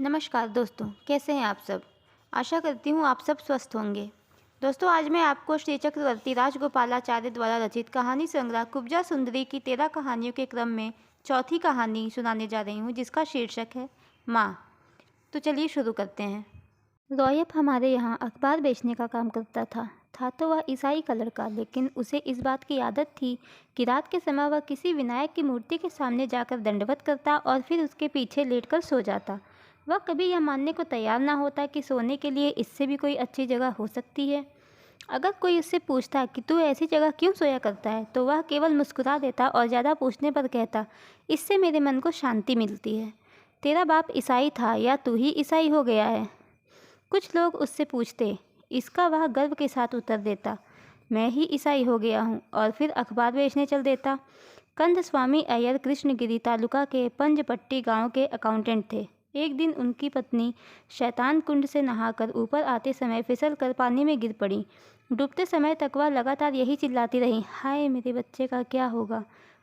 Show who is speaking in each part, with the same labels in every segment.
Speaker 1: नमस्कार दोस्तों, कैसे हैं आप सब। आशा करती हूँ आप सब स्वस्थ होंगे। दोस्तों, आज मैं आपको श्री चक्रवर्ती राजगोपालाचार्य द्वारा रचित कहानी संग्रह कुब्जा सुंदरी की 13 कहानियों के क्रम में चौथी कहानी सुनाने जा रही हूँ, जिसका शीर्षक है माँ। तो चलिए शुरू करते हैं। रॉयप हमारे यहाँ अखबार बेचने का काम करता था तो वह ईसाई का लड़का, लेकिन उसे इस बात की आदत थी कि रात के समय वह किसी विनायक की मूर्ति के सामने जाकर दंडवत करता और फिर उसके पीछे लेटकर सो जाता। वह कभी यह मानने को तैयार ना होता कि सोने के लिए इससे भी कोई अच्छी जगह हो सकती है। अगर कोई उससे पूछता कि तू ऐसी जगह क्यों सोया करता है, तो वह केवल मुस्कुरा देता और ज़्यादा पूछने पर कहता, इससे मेरे मन को शांति मिलती है। तेरा बाप ईसाई था या तू ही ईसाई हो गया है? कुछ लोग उससे पूछते, इसका वह गर्व के साथ उत्तर देता, मैं ही ईसाई हो गया हूँ, और फिर अखबार बेचने चल देता। कंदस्वामी अय्यर कृष्णगिरी तालुका के पंजपट्टी गांव के अकाउंटेंट थे। एक दिन उनकी पत्नी शैतान कुंड से नहाकर ऊपर आते समय फिसल कर पानी में गिर पड़ी। डूबते समय तक वह लगातार यही चिल्लाती रही, हाय मेरे बच्चे का क्या होगा।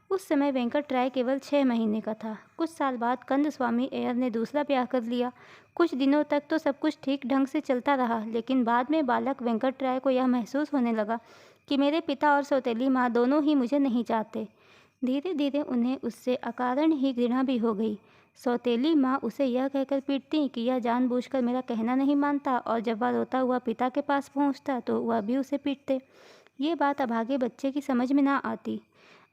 Speaker 1: उस समय वेंकट राय केवल 6 महीने का था। कुछ साल बाद कंदस्वामी अय्यर ने दूसरा ब्याह कर लिया। कुछ दिनों तक तो सब कुछ ठीक ढंग से चलता रहा, लेकिन बाद में बालक वेंकट राय को यह महसूस होने लगा कि मेरे पिता और सौतेली माँ दोनों ही मुझे नहीं चाहते। धीरे धीरे उन्हें उससे अकारण ही घृणा भी हो गई। सौतेली माँ उसे यह कहकर पीटती कि यह जानबूझकर मेरा कहना नहीं मानता, और जब वह रोता हुआ पिता के पास पहुँचता तो वह भी उसे पीटते। ये बात अभागे बच्चे की समझ में ना आती।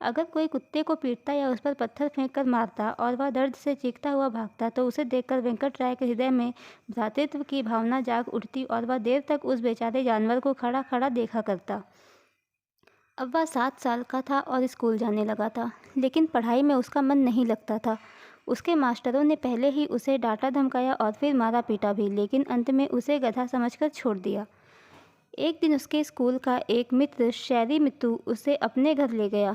Speaker 1: अगर कोई कुत्ते को पीटता या उस पर पत्थर फेंक कर मारता और वह दर्द से चीखता हुआ भागता, तो उसे देखकर वेंकट राय के हृदय में भ्रातृत्व की भावना जाग उठती और वह देर तक उस बेचारे जानवर को खड़ा खड़ा देखा करता। अब वह 7 साल का था और स्कूल जाने लगा था, लेकिन पढ़ाई में उसका मन नहीं लगता था। उसके मास्टरों ने पहले ही उसे डांटा धमकाया और फिर मारा पीटा भी, लेकिन अंत में उसे गधा समझकर छोड़ दिया। एक दिन उसके स्कूल का एक मित्र शैरी मित्तू उसे अपने घर ले गया।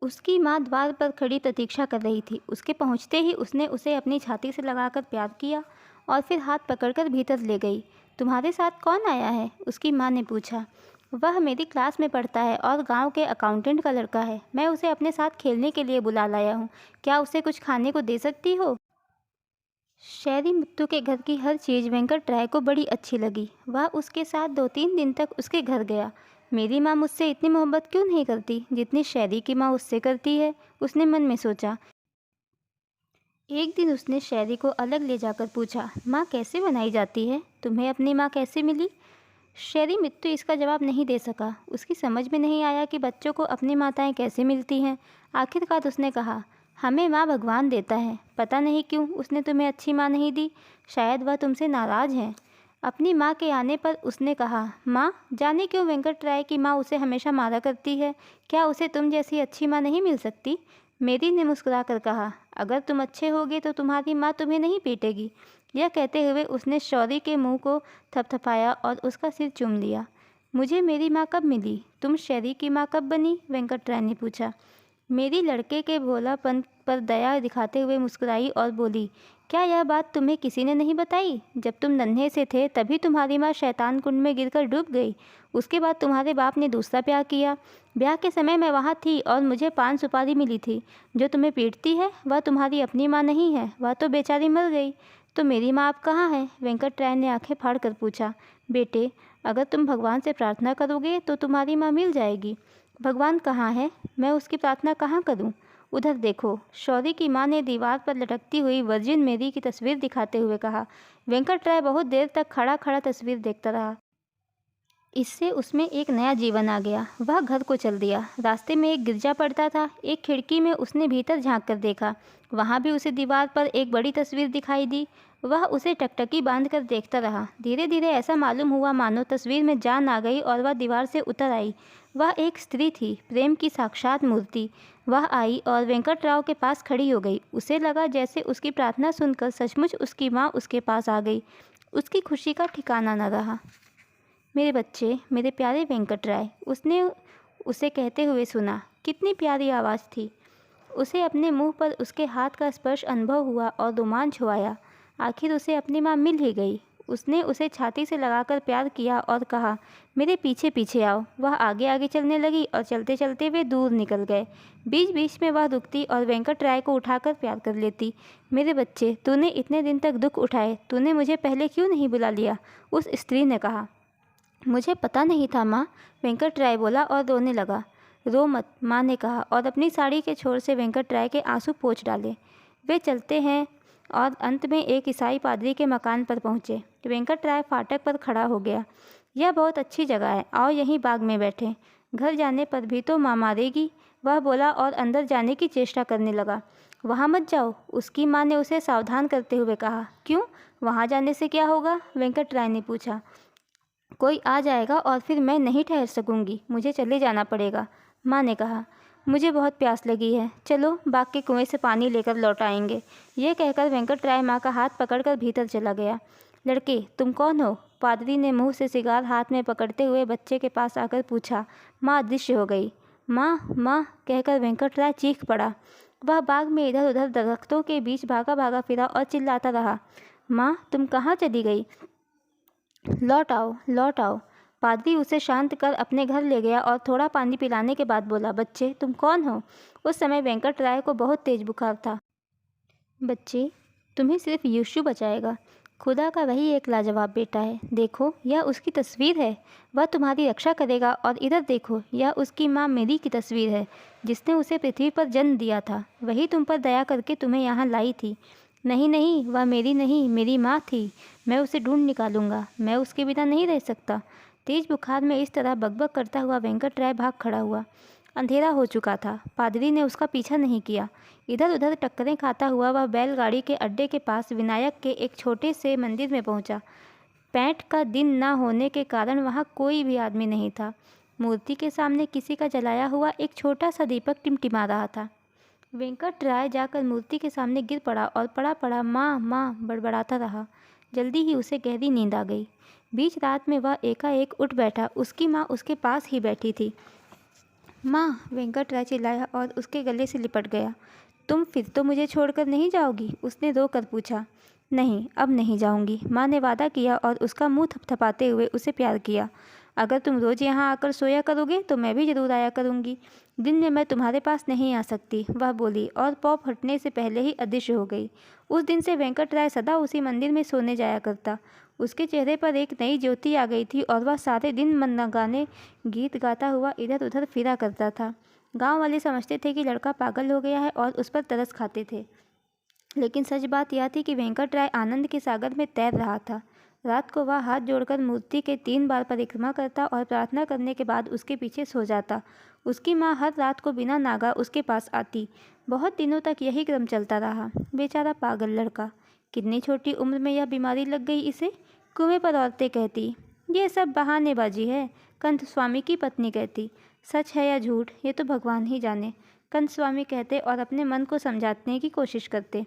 Speaker 1: उसकी माँ द्वार पर खड़ी प्रतीक्षा कर रही थी। उसके पहुँचते ही उसने उसे अपनी छाती से लगाकर प्यार किया और फिर हाथ पकड़कर भीतर ले गई। तुम्हारे साथ कौन आया है? उसकी माँ ने पूछा। वह मेरी क्लास में पढ़ता है और गांव के अकाउंटेंट का लड़का है। मैं उसे अपने साथ खेलने के लिए बुला लाया हूँ। क्या उसे कुछ खाने को दे सकती हो? शहरी मुत्तू के घर की हर चीज़ वेंकट राय को बड़ी अच्छी लगी। वह उसके साथ 2-3 दिन तक उसके घर गया। मेरी माँ मुझसे इतनी मोहब्बत क्यों नहीं करती जितनी शहरी की माँ उससे करती है, उसने मन में सोचा। एक दिन उसने शहरी को अलग ले जाकर पूछा, माँ कैसे बनाई जाती है? तुम्हें अपनी माँ कैसे मिली? शहरी मित्तू इसका जवाब नहीं दे सका। उसकी समझ में नहीं आया कि बच्चों को अपनी माताएं कैसे मिलती हैं। आखिरकार उसने कहा, हमें माँ भगवान देता है। पता नहीं क्यों उसने तुम्हें अच्छी माँ नहीं दी। शायद वह तुमसे नाराज़ है। अपनी माँ के आने पर उसने कहा, माँ जाने क्यों वेंकट राय की माँ उसे हमेशा मारा करती है। क्या उसे तुम जैसी अच्छी माँ नहीं मिल सकती? मेरी ने मुस्कुराकर कहा, अगर तुम अच्छे होगे तो तुम्हारी माँ तुम्हें नहीं पीटेगी। यह कहते हुए उसने शौरी के मुंह को थपथपाया और उसका सिर चूम लिया। मुझे मेरी माँ कब मिली? तुम शैरी की माँ कब बनी? वेंकट राय ने पूछा। मेरी लड़के के भोलापन पर दया दिखाते हुए मुस्कुराई और बोली, क्या यह बात तुम्हें किसी ने नहीं बताई? जब तुम नन्हे से थे तभी तुम्हारी माँ शैतान कुंड में गिरकर डूब गई। उसके बाद तुम्हारे बाप ने दूसरा ब्याह किया। ब्याह के समय मैं वहाँ थी और मुझे पान सुपारी मिली थी। जो तुम्हें पीटती है वह तुम्हारी अपनी माँ नहीं है, वह तो बेचारी मर गई। तो मेरी माँ अब कहाँ है? वेंकट राय ने आंखें फाड़ कर पूछा। बेटे, अगर तुम भगवान से प्रार्थना करोगे तो तुम्हारी माँ मिल जाएगी। भगवान कहाँ है? मैं उसकी प्रार्थना कहाँ करूं? उधर देखो। शौरी की माँ ने दीवार पर लटकती हुई वर्जिन मेरी की तस्वीर दिखाते हुए कहा। वेंकट राय बहुत देर तक खड़ा खड़ा तस्वीर देखता रहा। इससे उसमें एक नया जीवन आ गया। वह घर को चल दिया। रास्ते में एक गिरजा पड़ता था। एक खिड़की में उसने भीतर झांक कर देखा। वहाँ भी उसे दीवार पर एक बड़ी तस्वीर दिखाई दी। वह उसे टकटकी बांध कर देखता रहा। धीरे धीरे ऐसा मालूम हुआ मानो तस्वीर में जान आ गई और वह दीवार से उतर आई। वह एक स्त्री थी, प्रेम की साक्षात मूर्ति। वह आई और वेंकटराव के पास खड़ी हो गई। उसे लगा जैसे उसकी प्रार्थना सुनकर सचमुच उसकी माँ उसके पास आ गई। उसकी खुशी का ठिकाना न रहा। मेरे बच्चे, मेरे प्यारे वेंकट राय, उसने उसे कहते हुए सुना। कितनी प्यारी आवाज़ थी। उसे अपने मुंह पर उसके हाथ का स्पर्श अनुभव हुआ और रोमांच हो आया। आखिर उसे अपनी माँ मिल ही गई। उसने उसे छाती से लगाकर प्यार किया और कहा, मेरे पीछे पीछे आओ। वह आगे आगे चलने लगी और चलते चलते वे दूर निकल गए। बीच बीच में वह रुकती और वेंकट राय को उठाकर प्यार कर लेती। मेरे बच्चे, तूने इतने दिन तक दुख उठाए, तूने मुझे पहले क्यों नहीं बुला लिया? उस स्त्री ने कहा। मुझे पता नहीं था माँ, वेंकट राय बोला और रोने लगा। रो मत, माँ ने कहा और अपनी साड़ी के छोर से वेंकट राय के आंसू पोंछ डाले। वे चलते हैं और अंत में एक ईसाई पादरी के मकान पर पहुँचे। वेंकट राय फाटक पर खड़ा हो गया। यह बहुत अच्छी जगह है, आओ यहीं बाग में बैठें। घर जाने पर भी तो माँ मारेगी, वह बोला और अंदर जाने की चेष्टा करने लगा। वहाँ मत जाओ, उसकी माँ ने उसे सावधान करते हुए कहा। क्यों? वहाँ जाने से क्या होगा? वेंकट राय ने पूछा। कोई आ जाएगा और फिर मैं नहीं ठहर सकूंगी, मुझे चले जाना पड़ेगा, माँ ने कहा। मुझे बहुत प्यास लगी है, चलो बाग के कुएं से पानी लेकर लौट आएंगे। यह कहकर वेंकट राय माँ का हाथ पकड़कर भीतर चला गया। लड़के, तुम कौन हो? पादरी ने मुंह से सिगार हाथ में पकड़ते हुए बच्चे के पास आकर पूछा। माँ अदृश्य हो गई। माँ माँ कहकर वेंकट राय चीख पड़ा। वह बाग में इधर उधर दरख्तों के बीच भागा भागा फिरा और चिल्लाता रहा। माँ, तुम कहाँ चली गई? लौट आओ, लौट आओ। पादरी उसे शांत कर अपने घर ले गया और थोड़ा पानी पिलाने के बाद बोला, बच्चे तुम कौन हो? उस समय वेंकट राय को बहुत तेज बुखार था। बच्चे, तुम्हें सिर्फ यीशु बचाएगा। खुदा का वही एक लाजवाब बेटा है। देखो, यह उसकी तस्वीर है। वह तुम्हारी रक्षा करेगा। और इधर देखो, यह उसकी माँ मेरी की तस्वीर है, जिसने उसे पृथ्वी पर जन्म दिया था। वही तुम पर दया करके तुम्हें यहाँ लाई थी। नहीं नहीं, वह मेरी नहीं, मेरी माँ थी। मैं उसे ढूंढ निकालूंगा। मैं उसके बिना नहीं रह सकता। तेज बुखार में इस तरह बकबक करता हुआ वेंकट राय भाग खड़ा हुआ। अंधेरा हो चुका था। पादरी ने उसका पीछा नहीं किया। इधर उधर टक्करें खाता हुआ वह बैलगाड़ी के अड्डे के पास विनायक के एक छोटे से मंदिर में पहुंचा। पैठ का दिन न होने के कारण वहां कोई भी आदमी नहीं था। मूर्ति के सामने किसी का जलाया हुआ एक छोटा सा दीपक टिमटिमा रहा था। वेंकट राय जाकर मूर्ति के सामने गिर पड़ा और पड़ा पड़ा माँ माँ बड़बड़ाता रहा। जल्दी ही उसे गहरी नींद आ गई। बीच रात में वह एकाएक उठ बैठा। उसकी माँ उसके पास ही बैठी थी। माँ, वेंकट राय चिल्लाया और उसके गले से लिपट गया। तुम फिर तो मुझे छोड़कर नहीं जाओगी? उसने रो कर पूछा। नहीं, अब नहीं जाऊंगी, माँ ने वादा किया और उसका मुंह थपथपाते हुए उसे प्यार किया। अगर तुम रोज़ यहाँ आकर सोया करोगे तो मैं भी ज़रूर आया करूँगी। दिन में मैं तुम्हारे पास नहीं आ सकती, वह बोली और पौ फटने से पहले ही अदृश्य हो गई। उस दिन से वेंकट राय सदा उसी मंदिर में सोने जाया करता। उसके चेहरे पर एक नई ज्योति आ गई थी और वह सारे दिन मनगाने गीत गाता हुआ इधर उधर फिरा करता था। गांव वाले समझते थे कि लड़का पागल हो गया है और उस पर तरस खाते थे, लेकिन सच बात यह थी कि वेंकट राय आनंद के सागर में तैर रहा था। रात को वह हाथ जोड़कर मूर्ति के 3 बार परिक्रमा करता और प्रार्थना करने के बाद उसके पीछे सो जाता। उसकी माँ हर रात को बिना नागा उसके पास आती। बहुत दिनों तक यही क्रम चलता रहा। बेचारा पागल लड़का, कितनी छोटी उम्र में यह बीमारी लग गई इसे। कुएं पर औरतें कहती, ये सब बहानेबाजी है। कंठ स्वामी की पत्नी कहती, सच है या झूठ ये तो भगवान ही जाने। कंठ स्वामी कहते और अपने मन को समझाने की कोशिश करते।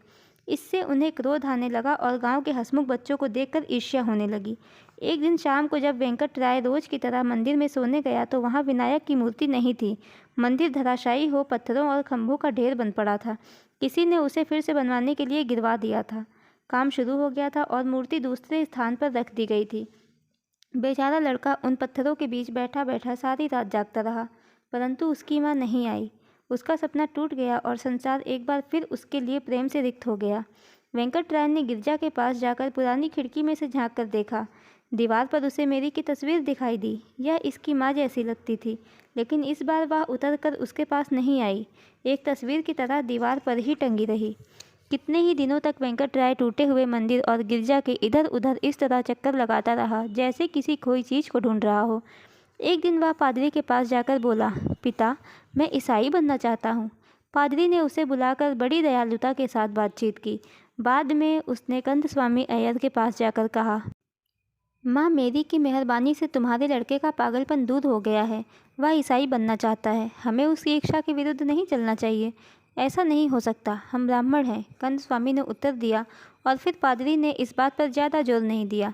Speaker 1: इससे उन्हें क्रोध आने लगा और गांव के हंसमुख बच्चों को देखकर ईर्ष्या होने लगी। एक दिन शाम को जब वेंकट राय रोज की तरह मंदिर में सोने गया तो वहां विनायक की मूर्ति नहीं थी। मंदिर धराशायी हो पत्थरों और खंभों का ढेर बन पड़ा था। किसी ने उसे फिर से बनवाने के लिए गिरवा दिया था। काम शुरू हो गया था और मूर्ति दूसरे स्थान पर रख दी गई थी। बेचारा लड़का उन पत्थरों के बीच बैठा बैठा सारी रात जागता रहा, परंतु उसकी माँ नहीं आई। उसका सपना टूट गया और संसार एक बार फिर उसके लिए प्रेम से रिक्त हो गया। वेंकट राय ने गिरजा के पास जाकर पुरानी खिड़की में से झांक कर देखा। दीवार पर उसे मेरी की तस्वीर दिखाई दी। यह इसकी माँ जैसी लगती थी, लेकिन इस बार वह उतर कर उसके पास नहीं आई। एक तस्वीर की तरह दीवार पर ही टंगी रही। कितने ही दिनों तक वेंकट राय टूटे हुए मंदिर और गिरजा के इधर उधर इस तरह चक्कर लगाता रहा जैसे किसी खोई चीज़ को ढूंढ रहा हो। एक दिन वह पादरी के पास जाकर बोला, पिता, मैं ईसाई बनना चाहता हूँ। पादरी ने उसे बुलाकर बड़ी दयालुता के साथ बातचीत की। बाद में उसने कंठ स्वामी अय्यर के पास जाकर कहा, माँ मेरी की मेहरबानी से तुम्हारे लड़के का पागलपन दूर हो गया है। वह ईसाई बनना चाहता है। हमें उसकी इच्छा के विरुद्ध नहीं चलना चाहिए। ऐसा नहीं हो सकता, हम ब्राह्मण हैं, कंठ स्वामी ने उत्तर दिया। और फिर पादरी ने इस बात पर ज़्यादा जोर नहीं दिया।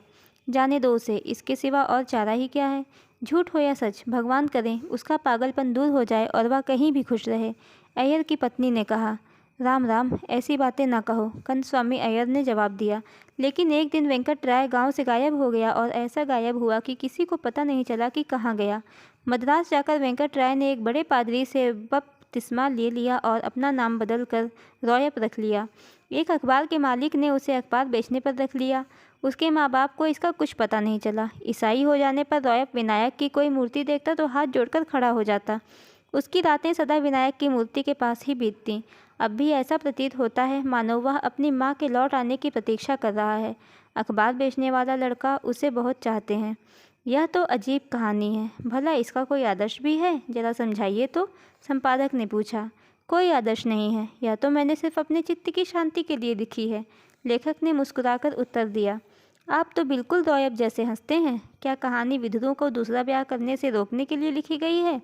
Speaker 1: जाने दो उसे, इसके सिवा और चारा ही क्या है। झूठ हो या सच, भगवान करें उसका पागलपन दूर हो जाए और वह कहीं भी खुश रहे, अय्यर की पत्नी ने कहा। राम राम, ऐसी बातें ना कहो, कंदस्वामी अय्यर ने जवाब दिया। लेकिन एक दिन वेंकटराय गांव से गायब हो गया और ऐसा गायब हुआ कि किसी को पता नहीं चला कि कहाँ गया। मद्रास जाकर वेंकटराय ने एक बड़े पादरी से बपतिस्मा ले लिया और अपना नाम बदल कर रॉयप रख लिया। एक अखबार के मालिक ने उसे अखबार बेचने पर रख लिया। उसके माँ बाप को इसका कुछ पता नहीं चला। ईसाई हो जाने पर रॉयप विनायक की कोई मूर्ति देखता तो हाथ जोड़कर खड़ा हो जाता। उसकी रातें सदा विनायक की मूर्ति के पास ही बीततीं। अब भी ऐसा प्रतीत होता है मानो वह अपनी माँ के लौट आने की प्रतीक्षा कर रहा है। अखबार बेचने वाला लड़का उसे बहुत चाहते हैं। यह तो अजीब कहानी है। भला इसका कोई आदर्श भी है? जरा समझाइए तो, संपादक ने पूछा। कोई आदर्श नहीं है, यह तो मैंने सिर्फ अपने चित्त की शांति के लिए लिखी है, लेखक ने मुस्कुराकर उत्तर दिया। आप तो बिल्कुल रॉयप जैसे हंसते हैं। क्या कहानी विधुरों को दूसरा ब्याह करने से रोकने के लिए लिखी गई है?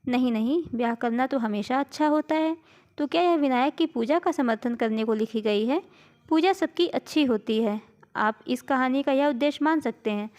Speaker 1: नहीं नहीं, ब्याह करना तो हमेशा अच्छा होता है। तो क्या यह विनायक की पूजा का समर्थन करने को लिखी गई है? पूजा सबकी अच्छी होती है। आप इस कहानी का यह उद्देश्य मान सकते हैं।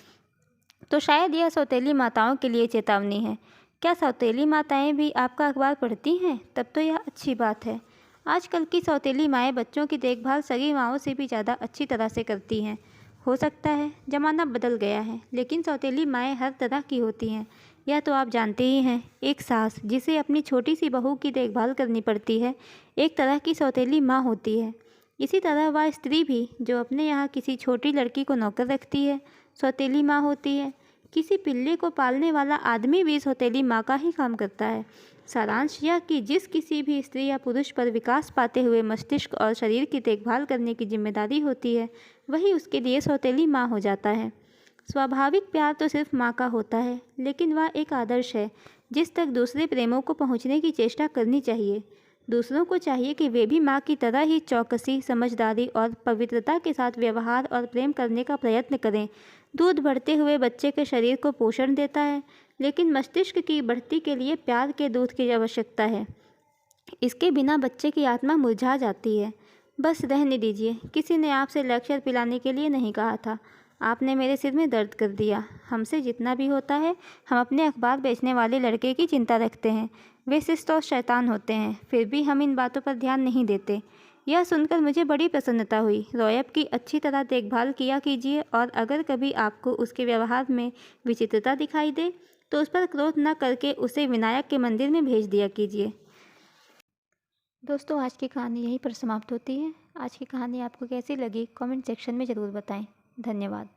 Speaker 1: तो शायद यह सौतेली माताओं के लिए चेतावनी है। क्या सौतेली माताएं भी आपका अखबार पढ़ती हैं? तब तो यह अच्छी बात है। आजकल की सौतेली माएँ बच्चों की देखभाल सगी माँओं से भी ज़्यादा अच्छी तरह से करती हैं। हो सकता है ज़माना बदल गया है, लेकिन सौतेली माएँ हर तरह की होती हैं। यह तो आप जानते ही हैं। एक सास जिसे अपनी छोटी सी बहू की देखभाल करनी पड़ती है, एक तरह की सौतेली माँ होती है। इसी तरह वह स्त्री भी जो अपने यहाँ किसी छोटी लड़की को नौकर रखती है, सौतेली माँ होती है। किसी पिल्ले को पालने वाला आदमी भी सौतेली माँ का ही काम करता है। सारांश यह कि जिस किसी भी स्त्री या पुरुष पर विकास पाते हुए मस्तिष्क और शरीर की देखभाल करने की जिम्मेदारी होती है, वही उसके लिए सौतेली माँ हो जाता है। स्वाभाविक प्यार तो सिर्फ माँ का होता है, लेकिन वह एक आदर्श है जिस तक दूसरे प्रेमों को पहुँचने की चेष्टा करनी चाहिए। दूसरों को चाहिए कि वे भी माँ की तरह ही चौकसी, समझदारी और पवित्रता के साथ व्यवहार और प्रेम करने का प्रयत्न करें। दूध बढ़ते हुए बच्चे के शरीर को पोषण देता है, लेकिन मस्तिष्क की बढ़ती के लिए प्यार के दूध की आवश्यकता है। इसके बिना बच्चे की आत्मा मुरझा जाती है। बस रहने दीजिए, किसी ने आपसे लेक्चर पिलाने के लिए नहीं कहा था। आपने मेरे सिर में दर्द कर दिया। हमसे जितना भी होता है, हम अपने अखबार बेचने वाले लड़के की चिंता रखते हैं। वे शिष्ट और शैतान होते हैं, फिर भी हम इन बातों पर ध्यान नहीं देते। यह सुनकर मुझे बड़ी प्रसन्नता हुई। रॉयप की अच्छी तरह देखभाल किया कीजिए, और अगर कभी आपको उसके व्यवहार में विचित्रता दिखाई दे तो उस पर क्रोध न करके उसे विनायक के मंदिर में भेज दिया कीजिए। दोस्तों, आज की कहानी यहीं पर समाप्त होती है। आज की कहानी आपको कैसी लगी कमेंट सेक्शन में ज़रूर बताएं। धन्यवाद।